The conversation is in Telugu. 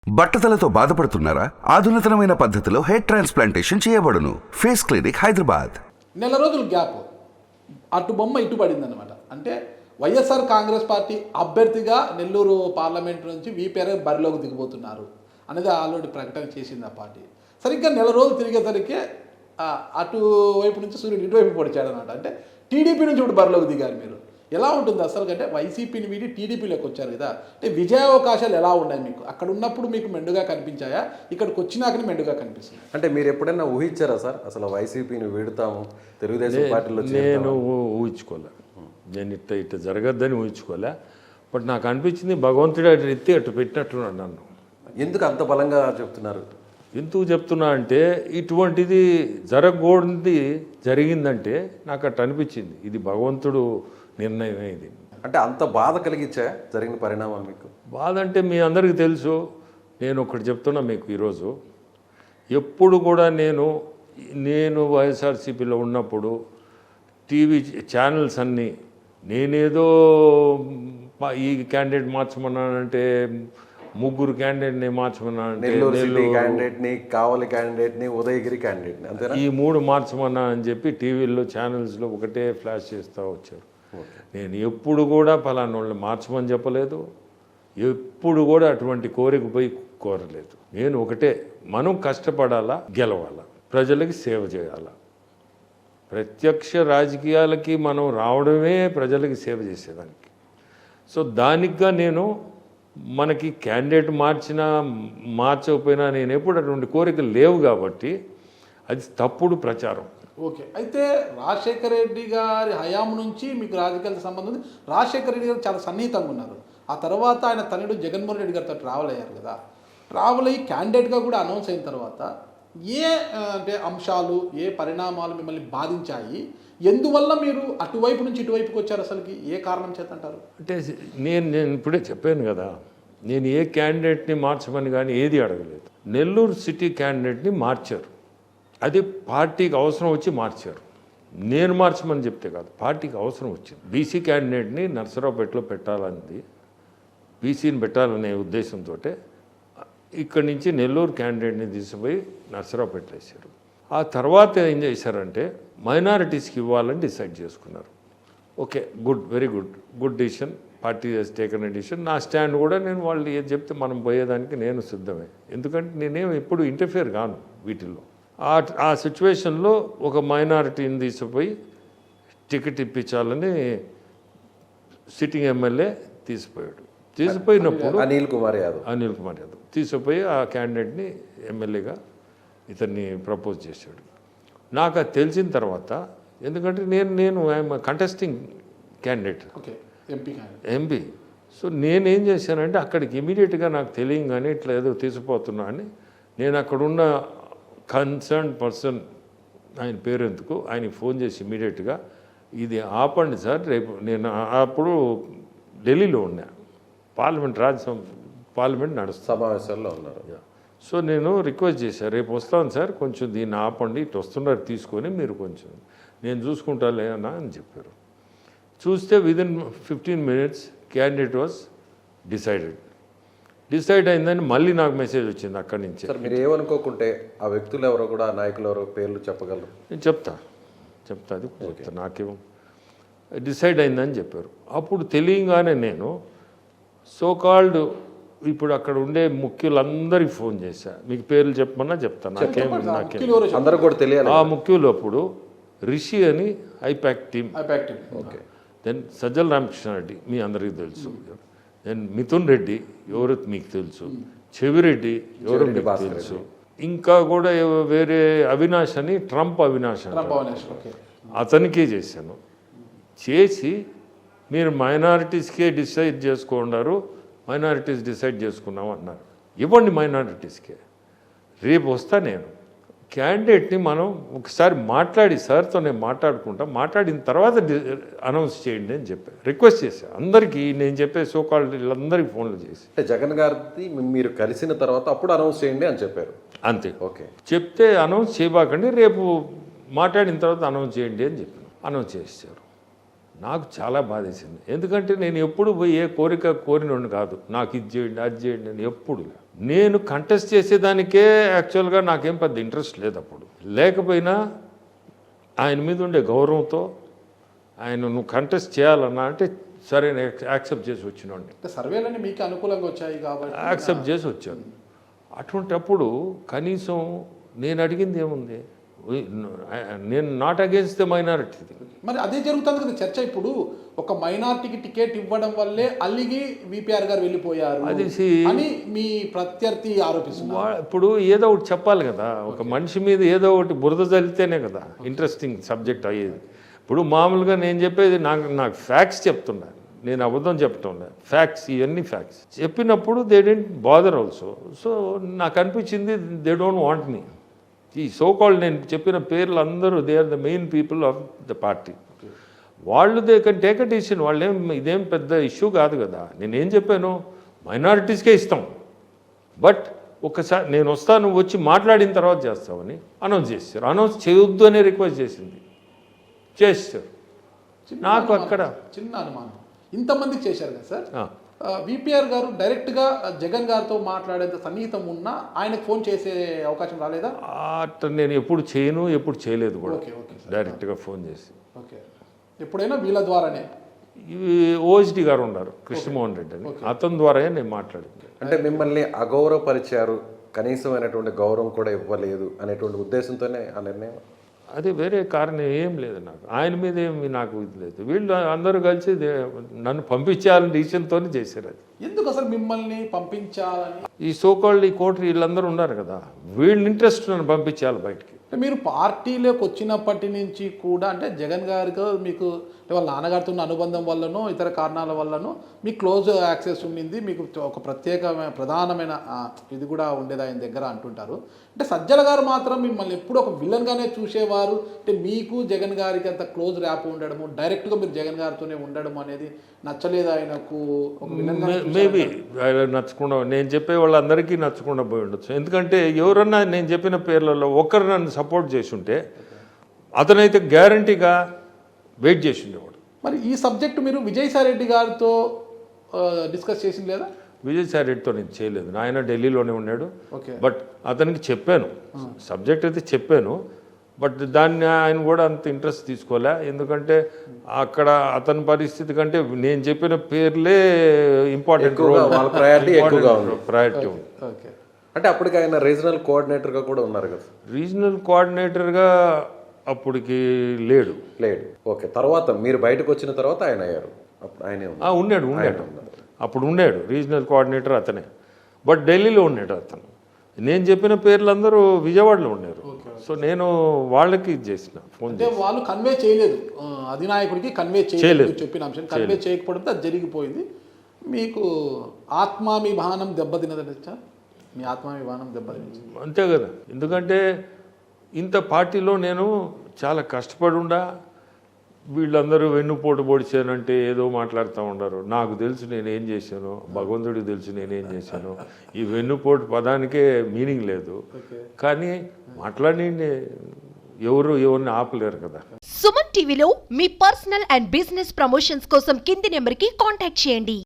బట్టతలతో బాధపడుతున్నారా? ఆధునితనమైన పద్ధతిలో హెయిర్ ట్రాన్స్ప్లాంటేషన్ చేయబడును. Face clinic, Hyderabad. నెల రోజులు గ్యాప్, అటు బొమ్మ ఇటు పడింది అనమాట. అంటే వైఎస్ఆర్ కాంగ్రెస్ పార్టీ అభ్యర్థిగా నెల్లూరు పార్లమెంట్ నుంచి వీపీఆర్ బరిలోకి దిగబోతున్నారు అనేది ఆల్రెడీ ప్రకటన చేసింది ఆ పార్టీ. సరిగ్గా నెల రోజులు తిరిగేసరికి అటువైపు నుంచి సూర్యుడు ఇటువైపు పొడిచాడు అనమాట. అంటే టీడీపీ నుంచి ఇప్పుడు బరిలోకి దిగారు మీరు. ఎలా ఉంటుంది అసలు? అంటే వైసీపీని వీడి టీడీపీలోకి వచ్చారు కదా, అంటే విజయావకాశాలు ఎలా ఉన్నాయి మీకు? అక్కడ ఉన్నప్పుడు మీకు మెండుగా కనిపించాయా, ఇక్కడికి వచ్చినాకనే మెండుగా కనిపిస్తుంది? అంటే మీరు ఎప్పుడైనా ఊహించారా సార్ అసలు వైసీపీని వీడుతాము తెలుగుదేశం పార్టీలో? నేను ఊహించుకోలే, నేను ఇట్ట జరగద్దని ఊహించుకోలే. బట్ నాకు అనిపించింది భగవంతుడు అటు ఎత్తి అటు పెట్టినట్టున్నాడు నన్ను. ఎందుకు అంత బలంగా చెప్తున్నారు? ఎందుకు చెప్తున్నా అంటే ఇటువంటిది జరగకూడదు జరిగిందంటే నాకు అట్ట అనిపించింది. ఇది భగవంతుడు నిర్ణయమే ఇది. అంటే అంత బాధ కలిగించా జరిగిన పరిణామాలు మీకు? బాధ అంటే మీ అందరికీ తెలుసు. నేను ఒకటి చెప్తున్నా మీకు ఈరోజు, ఎప్పుడు కూడా నేను వైఎస్ఆర్సీపీలో ఉన్నప్పుడు టీవీ ఛానల్స్ అన్నీ నేనేదో ఈ క్యాండిడేట్ మార్చమన్నానంటే, ముగ్గురు క్యాండిడేట్ని మార్చమన్నానంటే, నెల్లూరు క్యాండిడేట్ని, కావలి క్యాండిడేట్ని, ఉదయగిరి క్యాండిడేట్ని, అంతేనా? ఈ 3 మార్చమన్నా అని చెప్పి టీవీల్లో ఛానల్స్లో ఒకటే ఫ్లాష్ చేస్తూ వచ్చారు. నేను ఎప్పుడు కూడా ఫలానా వాళ్ళని మార్చమని చెప్పలేదు, ఎప్పుడు కూడా అటువంటి కోరిక పోయి కోరలేదు. నేను ఒకటే, మనం కష్టపడాలా, గెలవాలా, ప్రజలకి సేవ చేయాలా. ప్రత్యక్ష రాజకీయాలకి మనం రావడమే ప్రజలకి సేవ చేసేదానికి. సో దానికిగా నేను మనకి క్యాండిడేట్ మార్చకపోయినా నేను ఎప్పుడు అటువంటి కోరికలు లేవు కాబట్టి అది తప్పుడు ప్రచారం. ఓకే, అయితే రాజశేఖర రెడ్డి గారి హయాం నుంచి మీకు రాజకీయాలకు సంబంధం ఉంది. రాజశేఖర రెడ్డి గారు చాలా సన్నిహితంగా ఉన్నారు. ఆ తర్వాత ఆయన తనయుడు జగన్మోహన్ రెడ్డి గారితో ట్రావెల్ అయ్యారు కదా. ట్రావెల్ అయ్యి క్యాండిడేట్గా కూడా అనౌన్స్ అయిన తర్వాత ఏ అంటే అంశాలు, ఏ పరిణామాలు మిమ్మల్ని బాధించాయి? ఎందువల్ల మీరు అటువైపు నుంచి ఇటువైపుకి వచ్చారు? అసలుకి ఏ కారణం చేత అంటారు? అంటే నేను ఇప్పుడే చెప్పాను కదా, నేను ఏ క్యాండిడేట్ని మార్చమని కానీ ఏది అడగలేదు. నెల్లూరు సిటీ క్యాండిడేట్ని మార్చారు, అది పార్టీకి అవసరం వచ్చి మార్చారు. నేను మార్చమని చెప్తే కాదు, పార్టీకి అవసరం వచ్చింది. బీసీ క్యాండిడేట్ని నర్సరావుపేటలో పెట్టాలని, బీసీని పెట్టాలనే ఉద్దేశంతో ఇక్కడి నుంచి నెల్లూరు క్యాండిడేట్ని తీసుకుపోయి నర్సరావుపేట వేశారు. ఆ తర్వాత ఏం చేశారంటే మైనారిటీస్కి ఇవ్వాలని డిసైడ్ చేసుకున్నారు. Okay, good, very good decision. Party has taken a decision. నా స్టాండ్ కూడా నేను వాళ్ళు ఏది చెప్తే మనం పోయేదానికి నేను సిద్ధమే. ఎందుకంటే నేనేం ఎప్పుడు ఇంటర్ఫియర్ కాను వీటిల్లో. ఆ సిచ్యువేషన్లో ఒక మైనారిటీని తీసుకుపోయి టికెట్ ఇప్పించాలని సిట్టింగ్ ఎమ్మెల్యే తీసుకుపోయినప్పుడు అనిల్ కుమార్ యాదవ్ తీసుకుపోయి ఆ క్యాండిడేట్ని ఎమ్మెల్యేగా ఇతన్ని ప్రపోజ్ చేశాడు. నాకు అది తెలిసిన తర్వాత, ఎందుకంటే నేను I'm contesting candidate, MP. So నేనేం చేశానంటే అక్కడికి ఇమీడియట్గా నాకు తెలియగానే ఇట్లా ఏదో తీసుకుపోతున్నా అని నేను అక్కడున్న కన్సర్న్ పర్సన్, ఆయన పేరు ఎందుకు, ఆయనకి ఫోన్ చేసి ఇమీడియట్గా ఇది ఆపండి సార్, రేపు నేను అప్పుడు ఢిల్లీలో ఉన్నా, పార్లమెంట్ నడుస్తుంది, సమావేశాల్లో ఉన్నారు. సో నేను రిక్వెస్ట్ చేశాను, రేపు వస్తాను సార్, కొంచెం దీన్ని ఆపండి, ఇటు వస్తున్నారు తీసుకొని మీరు కొంచెం నేను చూసుకుంటా లేనా అని చెప్పారు. చూస్తే within 15 minutes candidate was decide అయిందని మళ్ళీ నాకు మెసేజ్ వచ్చింది అక్కడి నుంచి. సార్ మీరు ఏమనుకోకుంటే ఆ వ్యక్తులు ఎవరో కూడా, నాయకులు ఎవరో పేర్లు చెప్పగలరు? నేను చెప్తా అది చెప్తా. నాకేమో డిసైడ్ అయిందని చెప్పారు. అప్పుడు తెలియగానే నేను సోకాల్డ్ ఇప్పుడు అక్కడ ఉండే ముఖ్యులందరికీ ఫోన్ చేశా. మీకు పేర్లు చెప్పమన్నా చెప్తాను, నాకేం అందరూ కూడా తెలియాలి. ఆ ముఖ్యులు అప్పుడు రిషి అని IPAC team, okay, then Sajjala Ramakrishna Reddy మీ అందరికీ తెలుసు, దెన్ మిథున్ రెడ్డి ఎవరో మీకు తెలుసు, చెవిరెడ్డి ఎవరో మీకు తెలుసు, ఇంకా కూడా వేరే అవినాష్ అని, ట్రంప్ అవినాష్ అతనికే చేశాను. చేసి మీరు మైనారిటీస్కే డిసైడ్ చేసుకున్నారు, మైనారిటీస్ డిసైడ్ చేసుకున్నాం అన్నారు. ఇవ్వండి మైనారిటీస్కే, రేపు వస్తా నేను. క్యాండిడేట్ని మనం ఒకసారి మాట్లాడి సార్తో నేను మాట్లాడిన తర్వాత అనౌన్స్ చేయండి అని చెప్పాను, రిక్వెస్ట్ చేశాను అందరికీ. నేను చెప్పే సోకాల్డ్ వీళ్ళందరికీ ఫోన్లు చేసి, అంటే జగన్ గారిది మీరు కలిసిన తర్వాత అప్పుడు అనౌన్స్ చేయండి అని చెప్పారు. అంతే, ఓకే. చెప్తే అనౌన్స్ చేయబాకండి, రేపు మాట్లాడిన తర్వాత అనౌన్స్ చేయండి అని చెప్పాను. అనౌన్స్ చేశారు. నాకు చాలా బాధేసింది. ఎందుకంటే నేను ఎప్పుడు పోయి ఏ కోరిక కోరినోడిని కాదు, నాకు ఇది చేయండి అది చేయండి అని ఎప్పుడు. నేను కంటెస్ట్ చేసేదానికే యాక్చువల్గా నాకేం పెద్ద ఇంట్రెస్ట్ లేదు అప్పుడు. లేకపోయినా ఆయన మీద ఉండే గౌరవంతో ఆయన నువ్వు కంటెస్ట్ చేయాలన్నా అంటే సరే యాక్సెప్ట్ చేసి వచ్చినోడిని, అంటే సర్వేలన్నీ మీకు అనుకూలంగా వచ్చాయి కాబట్టి యాక్సెప్ట్ చేసి వచ్చాను. అటువంటప్పుడు కనీసం నేను అడిగింది ఏముంది, నేను నాట్ అగేన్స్ట్ ద మైనారిటీ. మరి అదే జరుగుతుంది కదా చర్చ. ఇప్పుడు ఒక మైనార్టీకి టికెట్ ఇవ్వడం వల్లే అల్లిగి విపిఆర్ గారు వెళ్ళిపోయారు అని మీ ప్రత్యర్థి ఆరోపిస్తున్నారు. ఇప్పుడు ఏదో ఒకటి చెప్పాలి కదా, ఒక మనిషి మీద ఏదో ఒకటి బురద చల్లితేనే కదా ఇంట్రెస్టింగ్ సబ్జెక్ట్ అయ్యేది. ఇప్పుడు మామూలుగా నేను చెప్పేది నాకు ఫ్యాక్ట్స్ చెప్తున్నా, నేను అబద్ధం చెప్పటం లేదు, ఫ్యాక్ట్స్, ఇవన్నీ ఫ్యాక్ట్స్ చెప్పినప్పుడు they didn't bother also. So నాకు అనిపించింది దే డోంట్ వాంట్ మీ. ఈ సో కాల్డ్ నేను చెప్పిన పేర్లు అందరూ they are the main people of the party. వాళ్ళు they can take a decision. వాళ్ళేం ఇదేం పెద్ద ఇష్యూ కాదు కదా. నేనేం చెప్పాను, మైనారిటీస్కే ఇస్తాం, బట్ ఒకసారి నేను వస్తాను, వచ్చి మాట్లాడిన తర్వాత చేస్తామని అనౌన్స్ చేశారు. అనౌన్స్ చేయొద్దు అనే రిక్వెస్ట్ చేసింది, చేస్తారు. నాకు అక్కడ చిన్న అనుమానం, ఇంతమందికి చేశారు కదా సార్. విపిఆర్ గారు డైరెక్ట్గా జగన్ గారితో మాట్లాడేంత సన్నిహితం ఉన్నా ఆయనకు ఫోన్ చేసే అవకాశం రాలేదా? అట్లా నేను ఎప్పుడు చేయను, ఎప్పుడు చేయలేదు కూడా. Okay okay sir. డైరెక్ట్గా ఫోన్ చేసి ఓకే, ఎప్పుడైనా వీళ్ళ ద్వారానే. ఇవి ఓఎస్డి గారు ఉన్నారు, కృష్ణమోహన్ రెడ్డి అని, అతని ద్వారానే నేను మాట్లాడింది. అంటే మిమ్మల్ని అగౌరవపరిచారు, కనీసమైనటువంటి గౌరవం కూడా ఇవ్వలేదు అనేటువంటి ఉద్దేశంతోనే ఆ నిర్ణయం? అదే వేరే కారణం ఏం లేదు నాకు, ఆయన మీద ఏమి నాకు ఇది లేదు. వీళ్ళు అందరూ కలిసి నన్ను పంపించాలని డిసిషన్తో చేశారు. అది ఎందుకు అసలు మిమ్మల్ని పంపించాలని? ఈ సోకాల్డ్ ఈ కోటరీ వీళ్ళందరూ ఉన్నారు కదా, వీళ్ళ ఇంట్రెస్ట్ నన్ను పంపించాలి బయటికి. మీరు పార్టీలోకి వచ్చినప్పటి నుంచి కూడా అంటే జగన్ గారితో మీకు వాళ్ళ నాన్నగారితో ఉన్న అనుబంధం వల్లనో ఇతర కారణాల వల్లనో మీకు క్లోజ్ యాక్సెస్ ఉండింది, మీకు ఒక ప్రత్యేకమైన ప్రధానమైన ఇది కూడా ఉండేది ఆయన దగ్గర అంటుంటారు. అంటే సజ్జల గారు మాత్రం మిమ్మల్ని ఎప్పుడు ఒక విలన్గానే చూసేవారు. అంటే మీకు జగన్ గారికి అంత క్లోజ్ ర్యాప్ ఉండడము, డైరెక్ట్గా మీరు జగన్ గారితోనే ఉండడం అనేది నచ్చలేదు ఆయనకు. ఒక విలన్గా మేబీ నచ్చకుండా, నేను చెప్పే వాళ్ళందరికీ నచ్చకుండా పోయి ఉండొచ్చు. ఎందుకంటే ఎవరన్నా నేను చెప్పిన పేర్లలో ఒకరు నన్ను సపోర్ట్ చేసి ఉంటే అతనైతే గ్యారంటీగా వెయిట్ చేసి ఉండేవాడు. మరి ఈ సబ్జెక్ట్ మీరు విజయసాయి రెడ్డి గారితో డిస్కస్ చేసింది లేదా? విజయసాయి రెడ్డితో నేను చేయలేదు, ఆయన ఢిల్లీలోనే ఉన్నాడు. ఓకే, బట్ అతనికి చెప్పాను, సబ్జెక్ట్ అయితే చెప్పాను, బట్ దాన్ని ఆయన కూడా అంత ఇంట్రెస్ట్ తీసుకోలే. ఎందుకంటే అక్కడ అతని పరిస్థితి కంటే నేను చెప్పిన పేర్లే ఇంపార్టెంట్, ప్రయారిటీ ఉంది. ఓకే. అంటే అప్పటికి ఆయన రీజనల్ కోఆర్డినేటర్గా కూడా ఉన్నారు కదా? రీజనల్ కోఆర్డినేటర్గా అప్పటికి లేడు. ఓకే, తర్వాత మీరు బయటకు వచ్చిన తర్వాత ఆయన అయ్యారు. అప్పుడు ఆయనే ఉన్నాడు అప్పుడు ఉన్నాడు రీజనల్ కోఆర్డినేటర్ అతనే, బట్ ఢిల్లీలో ఉన్నాడు అతను. నేను చెప్పిన పేర్లు అందరూ విజయవాడలో ఉన్నారు. సో నేను వాళ్ళకి ఇది చేసిన ఫోన్. అంటే వాళ్ళు కన్వే చేయలేదు, అధినాయకుడికి కన్వే చేయలేదు, చెప్పిన అంశం కన్వే చేయకపోవడంతో అది జరిగిపోయింది. మీకు ఆత్మాభిమానం దెబ్బతిన్నదట, మీ ఆత్మాభిమానం దెబ్బతింది అంతే కదా. ఎందుకంటే ఇంత పార్టీలో నేను చాలా కష్టపడి ఉండా, వీళ్ళందరూ వెన్నుపోటు పొడిచానంటే ఏదో మాట్లాడుతూ ఉండరు. నాకు తెలుసు నేనేం చేశాను, భగవంతుడికి తెలుసు నేనేం చేశాను. ఈ వెన్నుపోటు పదానికే మీనింగ్ లేదు, కానీ మాట్లాడి ఎవరిని ఆపలేరు కదా. సుమన్ టీవీలో మీ పర్సనల్ అండ్ బిజినెస్ ప్రమోషన్స్ కోసం కింది నెంబర్కి కాంటాక్ట్ చేయండి.